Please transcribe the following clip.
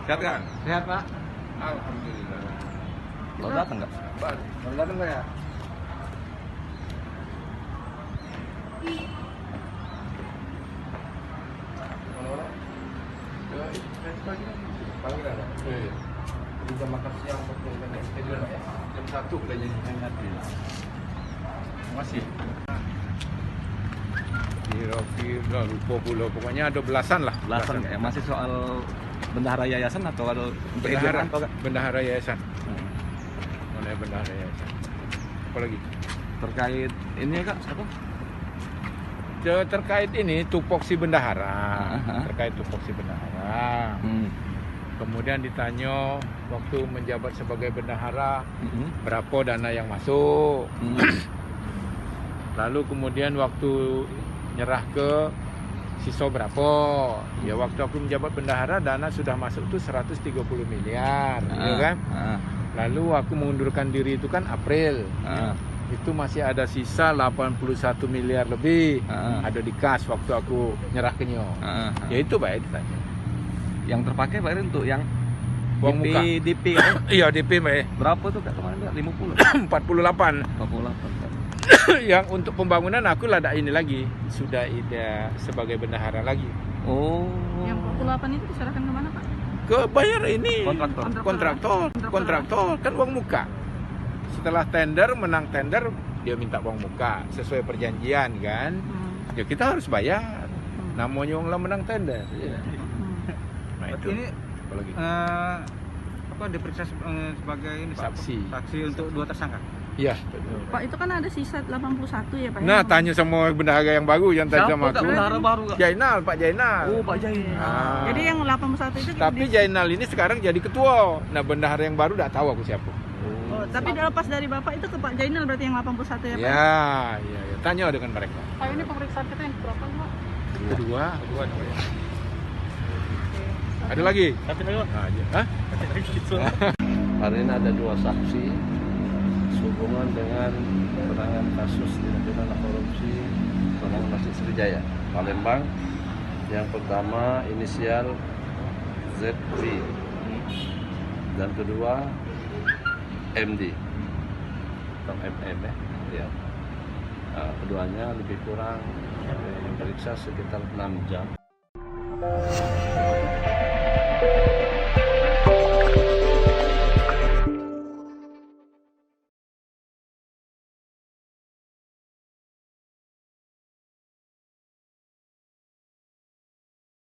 Sehat kan? Sehat Pak. Alhamdulillah. Lo datang nggak? Baru datang Pak ya? Jam makan siang jam 1 udah jadi masih kira-kira lupa pula, pokoknya ada belasan lah. Belasan ya. Masih soal bendahara yayasan atau ada bendahara yayasan. Mana bendahara yayasan? Apa lagi? Terkait ini ya Kak, apa? Terkait ini tupoksi bendahara. Terkait tupoksi bendahara. Kemudian ditanya waktu menjabat sebagai bendahara berapa dana yang masuk. Lalu kemudian waktu nyerah ke sisa berapa. Ya waktu aku menjabat bendahara dana sudah masuk tuh 130 miliar, ya kan? Lalu aku mengundurkan diri itu kan April. Itu masih ada sisa 81 miliar lebih ada di kas waktu aku nyerah ke Nyo. Ya itu baik ditanya. Yang terpakai Pak Eri untuk yang Uang muka. DP kan? Iya DP Mbak. Berapa tuh Kak kemarin? 50? 48. 48. Yang untuk pembangunan aku lah ini lagi sudah tidak sebagai bendahara lagi. Oh. Yang 48 itu diserahkan kemana Pak? Ke bayar ini Kontraktor. kontraktor kan uang muka. Setelah tender menang tender dia minta uang muka sesuai perjanjian kan. Ya kita harus bayar. Namanya orang lah menang tender. Ya. Nah itu. Ini apalagi? apa diperiksa sebagai ini, Pak? Saksi untuk dua tersangka. Iya. Pak itu kan ada sisa 81 ya Pak? Nah tanya sama bendahara yang baru yang tadi sama Siapa Kak aku. bendahara baru Kak? Jainal, Pak Jainal. Oh Pak Jainal. Ah. Jadi yang 81 itu Tapi Jainal ini sekarang jadi ketua. Nah bendahara yang baru tidak tahu aku siapa. Oh, tapi dilepas dari Bapak itu ke Pak Jainal berarti yang 81 ya Pak? Ya. Tanya dengan mereka. Pak ini pemeriksaan kita yang berapa Pak? Kedua namanya. Ada lagi? Tapi lagi Pak. Hah? Hari ini ada dua saksi sehubungan dengan penanganan kasus tindak pidana korupsi Bangunan Masjid Sriwijaya Palembang. Yang pertama inisial ZP dan kedua MD atau MM ya. Keduanya lebih kurang diperiksa sekitar 6 jam.